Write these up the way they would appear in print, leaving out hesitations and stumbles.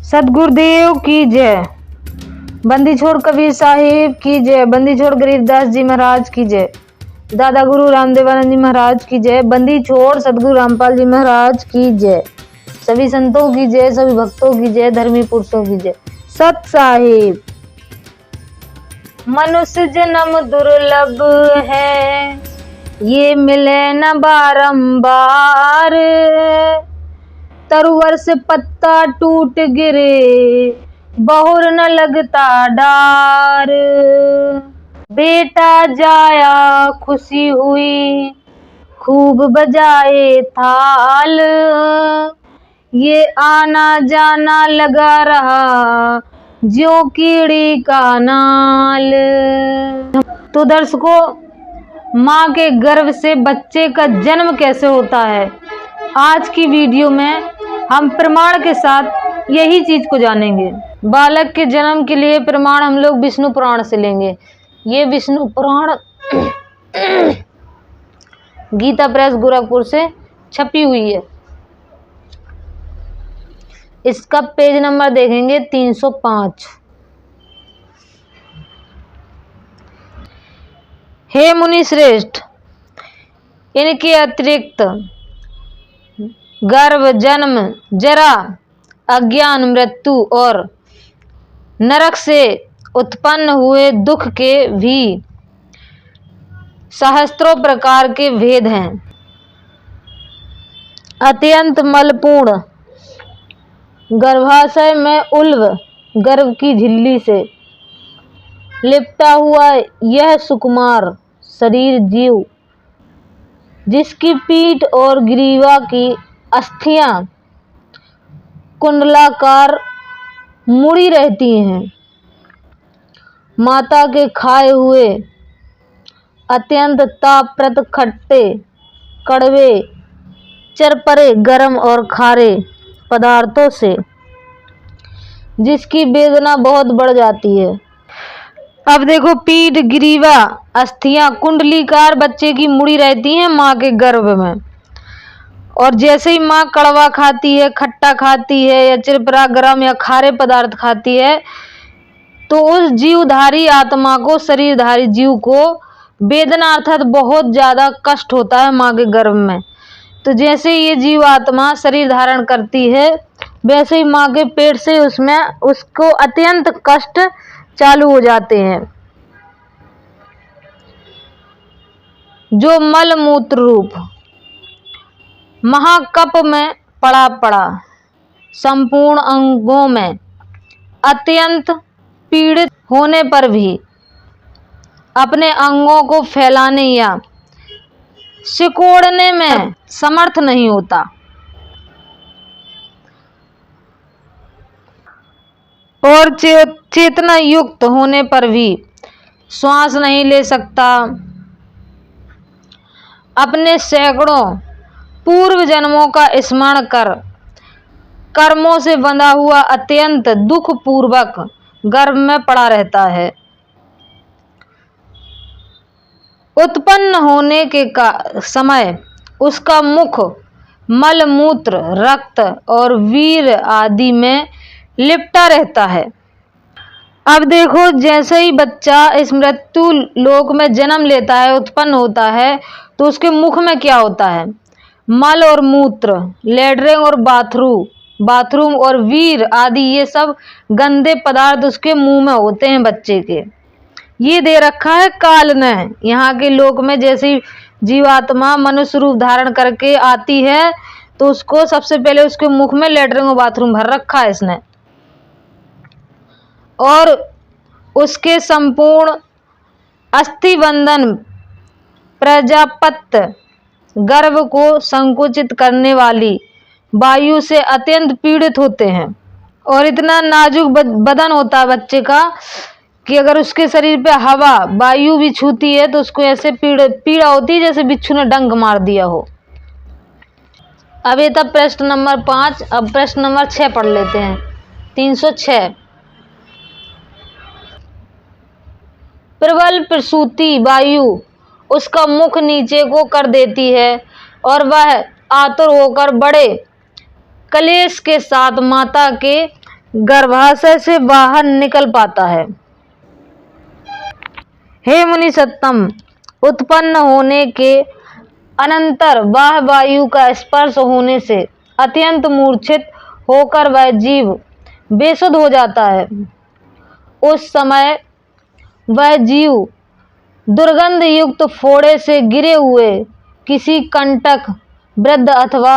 सतगुरुदेव की जय। बंदी छोड़ कबीर साहिब की जय। बंदी छोड़ गरीबदास जी महाराज की जय। दादा गुरु रामदेवानंद जी महाराज की जय। बंदी छोड़ सतगुरु रामपाल जी महाराज की जय। सभी संतों की जय, सभी भक्तों की जय, धर्मी पुरुषों की जय। सत साहिब। मनुष्य जन्म दुर्लभ है, ये मिले न बारंबार। तरुवर से पत्ता टूट गिरे, बहुर न लगता डार। बेटा जाया खुशी हुई, खूब बजाए थाल। ये आना जाना लगा रहा, ज्यों कीड़ी का नाल। तो दर्शकों, माँ के गर्भ से बच्चे का जन्म कैसे होता है, आज की वीडियो में हम प्रमाण के साथ यही चीज को जानेंगे। बालक के जन्म के लिए प्रमाण हम लोग विष्णु पुराण से लेंगे। ये विष्णु पुराण गीता प्रेस गोरखपुर से छपी हुई है। इसका पेज नंबर देखेंगे 305। हे मुनि श्रेष्ठ, इनके अतिरिक्त गर्भ, जन्म, जरा, अज्ञान, मृत्यु और नरक से उत्पन्न हुए दुख के भी सहस्त्रों प्रकार के भेद हैं। अत्यंत मलपूर्ण गर्भाशय में उल्व गर्भ की झिल्ली से लिपटा हुआ यह सुकुमार शरीर जीव, जिसकी पीठ और ग्रीवा की अस्थियां कुंडलाकार मुड़ी रहती हैं, माता के खाए हुए अत्यंत तापप्रद खट्टे, कड़वे, चरपरे, गर्म और खारे पदार्थों से जिसकी वेदना बहुत बढ़ जाती है। अब देखो, पीठ, ग्रीवा, अस्थियां कुंडलीकार बच्चे की मुड़ी रहती हैं माँ के गर्भ में, और जैसे ही माँ कड़वा खाती है, खट्टा खाती है या चिरपरा, गरम या खारे पदार्थ खाती है, तो उस जीवधारी आत्मा को, शरीरधारी जीव को वेदना अर्थात बहुत ज्यादा कष्ट होता है माँ के गर्भ में। तो जैसे ये जीव आत्मा शरीर धारण करती है, वैसे ही माँ के पेट से उसको अत्यंत कष्ट चालू हो जाते हैं, जो मल मूत्र रूप महाकप में पड़ा संपूर्ण अंगों में अत्यंत पीड़ित होने पर भी अपने अंगों को फैलाने या सिकोड़ने में समर्थ नहीं होता, और चेतना युक्त होने पर भी श्वास नहीं ले सकता। अपने सैकड़ों पूर्व जन्मों का स्मरण कर कर्मों से बंधा हुआ अत्यंत दुख पूर्वक गर्भ में पड़ा रहता है। उत्पन्न होने के समय उसका मुख मल मूत्र, रक्त और वीर आदि में लिपटा रहता है। अब देखो, जैसे ही बच्चा इस मृत्यु लोक में जन्म लेता है, उत्पन्न होता है, तो उसके मुख में क्या होता है? मल और मूत्र, लेटरिन और बाथरूम और वीर आदि, ये सब गंदे पदार्थ उसके मुंह में होते हैं बच्चे के। ये दे रखा है काल ने यहाँ के लोक में। जैसे ही जीवात्मा मनुष्य रूप धारण करके आती है, तो उसको सबसे पहले उसके मुख में लेटरिन और बाथरूम भर रखा है इसने, और उसके संपूर्ण अस्थिबंधन प्रजापत्य गर्भ को संकुचित करने वाली वायु से अत्यंत पीड़ित होते हैं। और इतना नाजुक बदन होता है बच्चे का कि अगर उसके शरीर पे हवा, वायु भी छूती है तो उसको ऐसे पीड़ा होती है जैसे बिच्छू ने डंक मार दिया हो। अब ये था प्रश्न नंबर 5। अब प्रश्न नंबर 6 पढ़ लेते हैं। 306। प्रबल प्रसूति वायु उसका मुख नीचे को कर देती है, और वह आतुर होकर बड़े कलेश के साथ माता के गर्भाशय से बाहर निकल पाता है। हे मुनि सत्तम, उत्पन्न होने के अनंतर बाह्य वायु का स्पर्श होने से अत्यंत मूर्छित होकर वह जीव बेसुध हो जाता है। उस समय वह जीव दुर्गंध युक्त फोड़े से गिरे हुए किसी कंटक, वृद्ध अथवा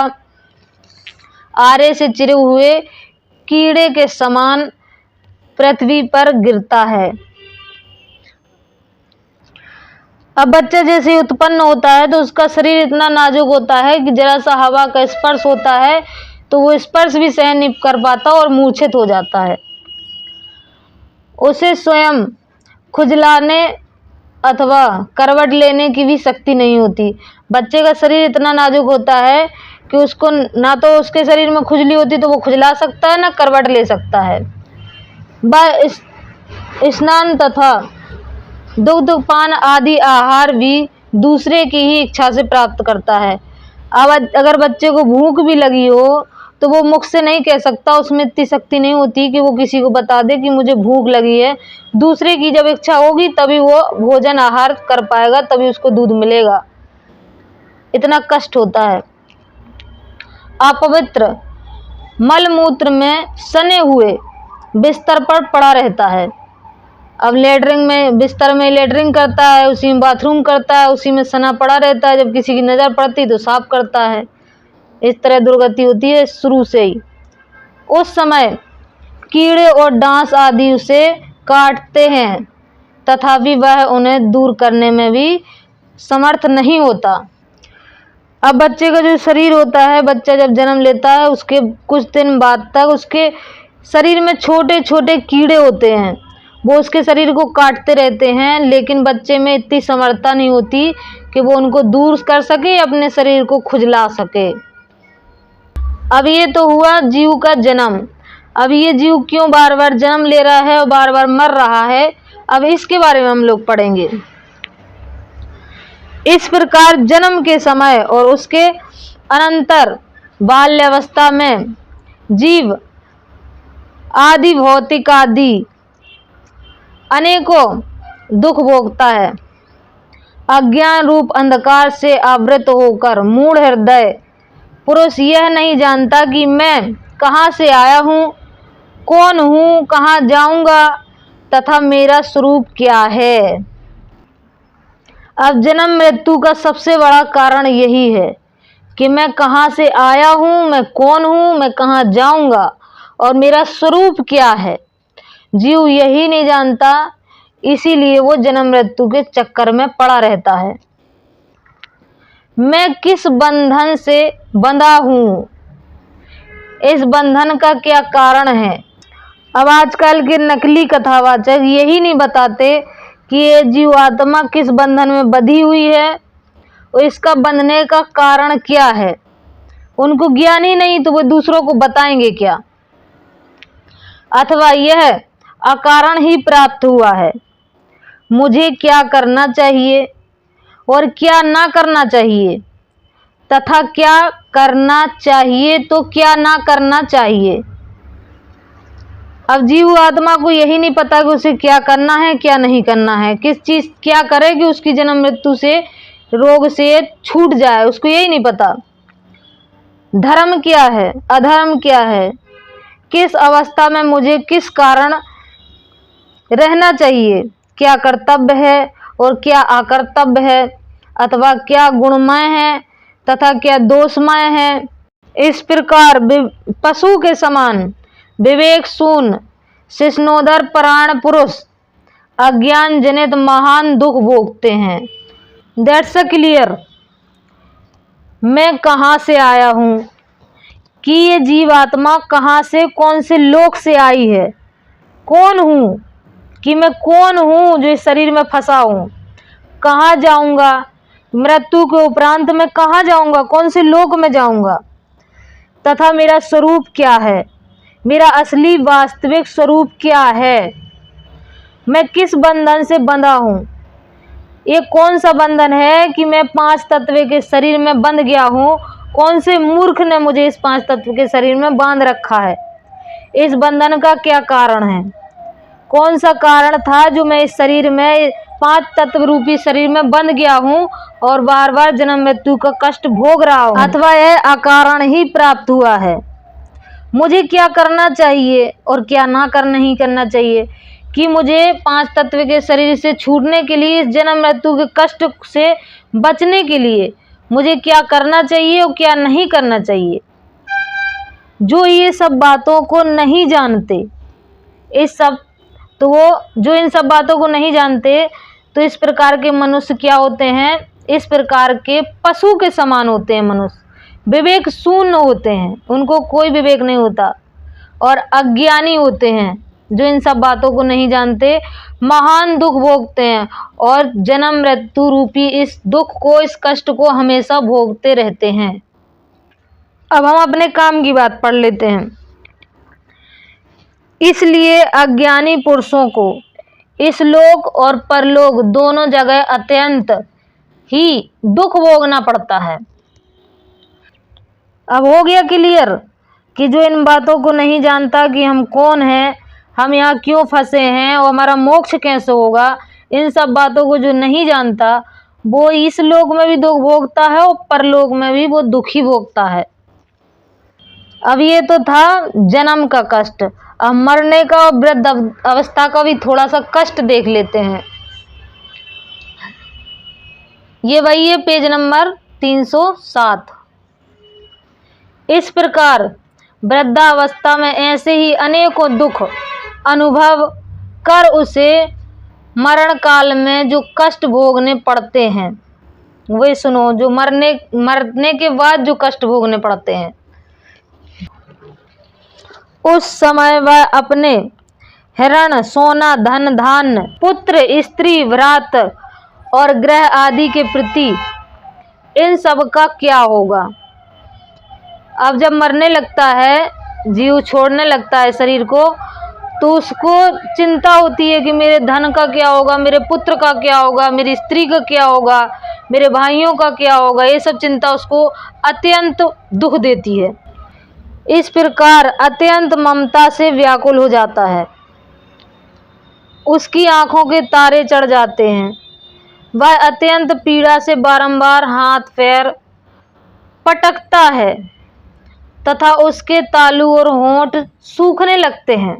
आरे से चिरे हुए कीड़े के समान पृथ्वी पर गिरता है। अब बच्चा जैसे उत्पन्न होता है तो उसका शरीर इतना नाजुक होता है कि जरा सा हवा का स्पर्श होता है तो वो स्पर्श भी सहन नहीं कर पाता और मूर्छित हो जाता है। उसे स्वयं खुजलाने अथवा करवट लेने की भी शक्ति नहीं होती। बच्चे का शरीर इतना नाजुक होता है कि उसको ना तो उसके शरीर में खुजली होती तो वो खुजला सकता है, ना करवट ले सकता है। वह स्नान तथा दुग्धपान आदि आहार भी दूसरे की ही इच्छा से प्राप्त करता है। अब अगर बच्चे को भूख भी लगी हो तो वो मुख से नहीं कह सकता, उसमें इतनी शक्ति नहीं होती कि वो किसी को बता दे कि मुझे भूख लगी है। दूसरे की जब इच्छा होगी तभी वो भोजन आहार कर पाएगा, तभी उसको दूध मिलेगा। इतना कष्ट होता है। अपवित्र मलमूत्र में सने हुए बिस्तर पर पड़ा रहता है। अब लेटरिंग में, बिस्तर में लेटरिंग करता है, उसी में बाथरूम करता है, उसी में सना पड़ा रहता है। जब किसी की नज़र पड़ती तो साफ करता है। इस तरह दुर्गति होती है शुरू से ही। उस समय कीड़े और डांस आदि उसे काटते हैं, तथापि वह उन्हें दूर करने में भी समर्थ नहीं होता। अब बच्चे का जो शरीर होता है, बच्चा जब जन्म लेता है उसके कुछ दिन बाद तक उसके शरीर में छोटे छोटे कीड़े होते हैं, वो उसके शरीर को काटते रहते हैं, लेकिन बच्चे में इतनी समर्थता नहीं होती कि वो उनको दूर कर सके, अपने शरीर को खुजला सके। अब ये तो हुआ जीव का जन्म। अब ये जीव क्यों बार बार जन्म ले रहा है और बार बार मर रहा है, अब इसके बारे में हम लोग पढ़ेंगे। इस प्रकार जन्म के समय और उसके अनंतर बाल्यावस्था में जीव आदि भौतिक आदि अनेकों दुख भोगता है। अज्ञान रूप अंधकार से आवृत होकर मूढ़ हृदय पुरुष यह नहीं जानता कि मैं कहाँ से आया हूँ, कौन हूँ, कहाँ जाऊँगा तथा मेरा स्वरूप क्या है। अब जन्म मृत्यु का सबसे बड़ा कारण यही है कि मैं कहाँ से आया हूँ, मैं कौन हूँ, मैं कहाँ जाऊँगा और मेरा स्वरूप क्या है। जीव यही नहीं जानता, इसीलिए वो जन्म मृत्यु के चक्कर में पड़ा रहता है। मैं किस बंधन से बंधा हूँ, इस बंधन का क्या कारण है। अब आजकल के नकली कथावाचक यही नहीं बताते कि ये जीवात्मा किस बंधन में बंधी हुई है और इसका बंधने का कारण क्या है। उनको ज्ञान ही नहीं तो वो दूसरों को बताएंगे क्या। अथवा यह अकारण ही प्राप्त हुआ है। मुझे क्या करना चाहिए और क्या ना करना चाहिए, तथा क्या करना चाहिए तो क्या ना करना चाहिए। अब जीव आत्मा को यही नहीं पता कि उसे क्या करना है, क्या नहीं करना है, किस चीज क्या करे कि उसकी जन्म मृत्यु से, रोग से छूट जाए, उसको यही नहीं पता। धर्म क्या है, अधर्म क्या है, किस अवस्था में मुझे किस कारण रहना चाहिए, क्या कर्तव्य है और क्या अकर्तव्य है, अथवा क्या गुणमय है तथा क्या दोषमय है। इस प्रकार पशु के समान विवेक शून्य शिष्णोदर प्राण पुरुष अज्ञान जनित महान दुख भोगते हैं। That's clear. मैं कहाँ से आया हूँ, कि ये जीवात्मा कहाँ से, कौन से लोक से आई है, कौन हूँ, कि मैं कौन हूँ जो इस शरीर में फंसा हूँ, कहाँ जाऊँगा, मृत्यु के उपरांत मैं कहाँ जाऊँगा, कौन से लोक में जाऊँगा, तथा मेरा स्वरूप क्या है, मेरा असली वास्तविक स्वरूप क्या है। मैं किस बंधन से बंधा हूँ, ये कौन सा बंधन है कि मैं 5 तत्व के शरीर में बंध गया हूँ। कौन से मूर्ख ने मुझे इस 5 तत्व के शरीर में बांध रखा है। इस बंधन का क्या कारण है? कौन सा कारण था जो मैं इस शरीर में 5 तत्व रूपी शरीर में बंध गया हूँ और बार बार जन्म मृत्यु का कष्ट भोग रहा हूँ, अथवा यह अकारण ही प्राप्त हुआ है? मुझे क्या करना चाहिए और क्या नहीं करना चाहिए कि मुझे 5 तत्व के शरीर से छूटने के लिए, इस जन्म मृत्यु के कष्ट से बचने के लिए मुझे क्या करना चाहिए और क्या नहीं करना चाहिए? जो ये सब बातों को नहीं जानते, जो इन सब बातों को नहीं जानते, तो इस प्रकार के मनुष्य क्या होते हैं? इस प्रकार के पशु के समान होते हैं मनुष्य, विवेक शून्य होते हैं, उनको कोई विवेक नहीं होता और अज्ञानी होते हैं। जो इन सब बातों को नहीं जानते महान दुख भोगते हैं और जन्म मृत्यु रूपी इस दुख को, इस कष्ट को हमेशा भोगते रहते हैं। अब हम अपने काम की बात पढ़ लेते हैं। इसलिए अज्ञानी पुरुषों को इस लोक और परलोक दोनों जगह अत्यंत ही दुख भोगना पड़ता है। अब हो गया क्लियर कि जो इन बातों को नहीं जानता कि हम कौन हैं, हम यहाँ क्यों फंसे हैं और हमारा मोक्ष कैसे होगा, इन सब बातों को जो नहीं जानता वो इस लोक में भी दुख भोगता है और परलोक में भी वो दुखी भोगता है। अब ये तो था जन्म का कष्ट। अब मरने का और वृद्ध अवस्था का भी थोड़ा सा कष्ट देख लेते हैं। ये वही है पेज नंबर 307। इस प्रकार वृद्धावस्था में ऐसे ही अनेकों दुख अनुभव कर उसे मरण काल में जो कष्ट भोगने पड़ते हैं, वही सुनो, जो मरने के बाद जो कष्ट भोगने पड़ते हैं, उस समय वह अपने हिरण, सोना, धन धान्य, पुत्र, स्त्री, भ्रात और ग्रह आदि के प्रति इन सब का क्या होगा? अब जब मरने लगता है, जीव छोड़ने लगता है शरीर को, तो उसको चिंता होती है कि मेरे धन का क्या होगा, मेरे पुत्र का क्या होगा, मेरी स्त्री का क्या होगा, मेरे भाइयों का क्या होगा। ये सब चिंता उसको अत्यंत दुख देती है। इस प्रकार अत्यंत ममता से व्याकुल हो जाता है, उसकी आंखों के तारे चढ़ जाते हैं। वह अत्यंत पीड़ा से बारंबार हाथ पैर पटकता है तथा उसके तालू और होंठ सूखने लगते हैं।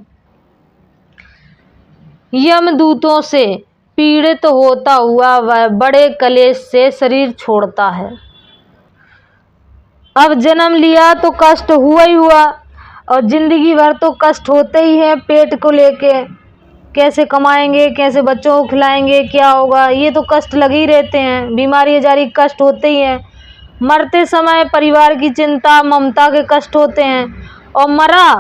यमदूतों से पीड़ित होता हुआ वह बड़े कलेश से शरीर छोड़ता है। अब जन्म लिया तो कष्ट हुआ ही हुआ और जिंदगी भर तो कष्ट होते ही है। पेट को लेके कैसे कमाएंगे, कैसे बच्चों को खिलाएंगे, क्या होगा, ये तो कष्ट लगे ही रहते हैं। बीमारी जारी कष्ट होते ही हैं। मरते समय परिवार की चिंता, ममता के कष्ट होते हैं और मरा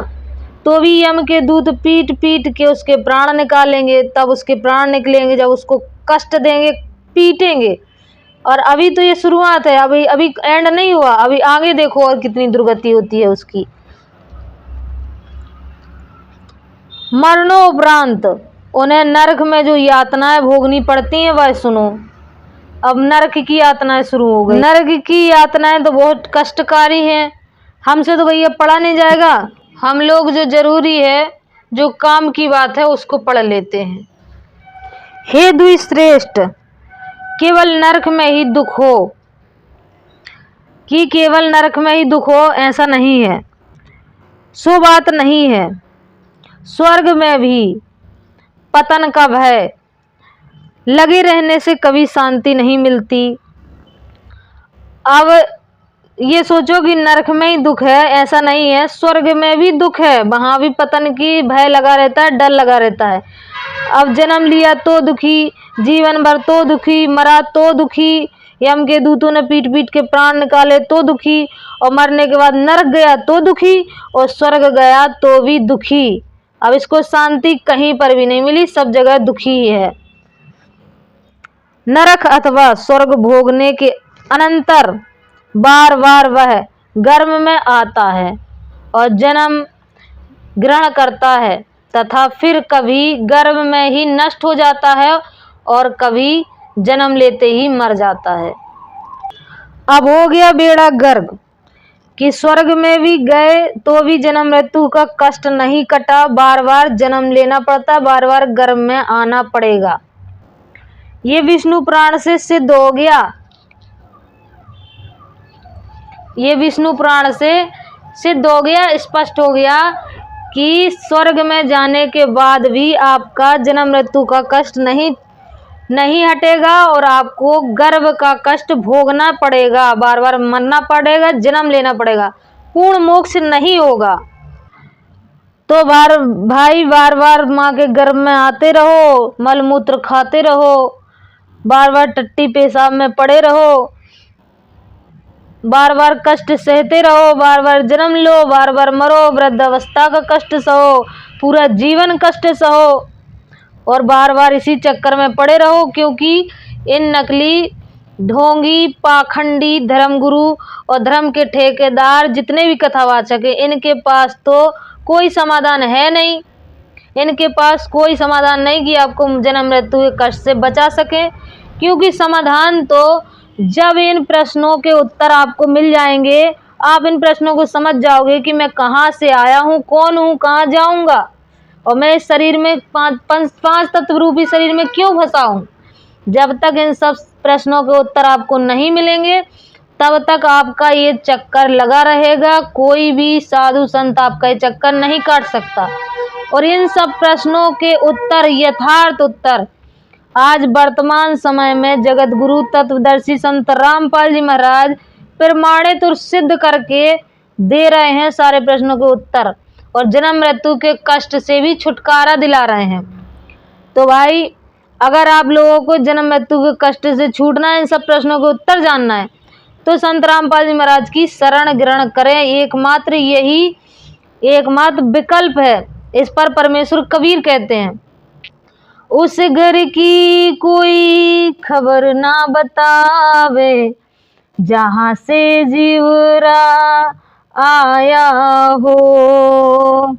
तो भी यम के दूत पीट पीट के उसके प्राण निकालेंगे। तब उसके प्राण निकलेंगे जब उसको कष्ट देंगे, पीटेंगे। और अभी तो ये शुरुआत है, अभी एंड नहीं हुआ, अभी आगे देखो और कितनी दुर्गति होती है उसकी। मरणोपरांत उन्हें नरक में जो यातनाएं भोगनी पड़ती हैं वह सुनो। अब नरक की यातनाएं शुरू हो गई। नरक की यातनाएं तो बहुत कष्टकारी हैं, हमसे तो भैया पढ़ा नहीं जाएगा। हम लोग जो जरूरी है, जो काम की बात है, उसको पढ़ लेते हैं। हे द्विश्रेष्ठ, केवल नरक में ही दुख हो कि केवल नरक में ही दुख हो ऐसा नहीं है, सो बात नहीं है। स्वर्ग में भी पतन का भय लगे रहने से कभी शांति नहीं मिलती। अब ये सोचो कि नरक में ही दुख है, ऐसा नहीं है, स्वर्ग में भी दुख है, वहां भी पतन की भय लगा रहता है, डर लगा रहता है। अब जन्म लिया तो दुखी, जीवन भर तो दुखी, मरा तो दुखी, यम के दूतों ने पीट पीट के प्राण निकाले तो दुखी, और मरने के बाद नरक गया तो दुखी और स्वर्ग गया तो भी दुखी। अब इसको शांति कहीं पर भी नहीं मिली, सब जगह दुखी ही है। नरक अथवा स्वर्ग भोगने के अनंतर बार बार वह गर्भ में आता है और जन्म ग्रहण करता है तथा फिर कभी गर्भ में ही नष्ट हो जाता है और कभी जन्म लेते ही मर जाता है। अब हो गया बेड़ा गर्क कि स्वर्ग में भी गए तो भी जन्म मृत्यु का कष्ट नहीं कटा, बार बार जन्म लेना पड़ता, बार बार गर्भ में आना पड़ेगा। ये विष्णु पुराण से सिद्ध हो गया, ये विष्णु पुराण से सिद्ध हो गया, स्पष्ट हो गया कि स्वर्ग में जाने के बाद भी आपका जन्म मृत्यु का कष्ट नहीं हटेगा और आपको गर्भ का कष्ट भोगना पड़ेगा, बार बार मरना पड़ेगा, जन्म लेना पड़ेगा, पूर्ण मोक्ष नहीं होगा। तो भाई बार बार माँ के गर्भ में आते रहो, मल मूत्र खाते रहो, बार बार टट्टी पेशाब में पड़े रहो, बार बार कष्ट सहते रहो, बार बार जन्म लो, बार बार मरो, वृद्धावस्था का कष्ट सहो, पूरा जीवन कष्ट सहो और बार बार इसी चक्कर में पड़े रहो, क्योंकि इन नकली ढोंगी पाखंडी धर्मगुरु और धर्म के ठेकेदार जितने भी कथावाचक हैं, इनके पास तो कोई समाधान है नहीं, इनके पास कोई समाधान नहीं कि आपको जन्म मृत्यु के कष्ट से बचा सके, क्योंकि समाधान तो जब इन प्रश्नों के उत्तर आपको मिल जाएंगे, आप इन प्रश्नों को समझ जाओगे कि मैं कहाँ से आया हूँ, कौन हूँ, कहाँ जाऊँगा और मैं इस शरीर में पांच तत्व रूपी शरीर में क्यों फंसा हूँ। जब तक इन सब प्रश्नों के उत्तर आपको नहीं मिलेंगे तब तक आपका ये चक्कर लगा रहेगा, कोई भी साधु संत आपका ये चक्कर नहीं काट सकता। और इन सब प्रश्नों के उत्तर, यथार्थ उत्तर आज वर्तमान समय में जगत गुरु तत्वदर्शी संत रामपाल जी महाराज प्रमाणित और सिद्ध करके दे रहे हैं सारे प्रश्नों के उत्तर और जन्म मृत्यु के कष्ट से भी छुटकारा दिला रहे हैं। तो भाई अगर आप लोगों को जन्म मृत्यु के कष्ट से छूटना है, इन सब प्रश्नों के उत्तर जानना है, तो संत रामपाल जी महाराज की शरण ग्रहण करें। एकमात्र यही एकमात्र विकल्प है। इस पर परमेश्वर कबीर कहते हैं, उस घर की कोई खबर ना बतावे जहाँ से जीवरा आया हो।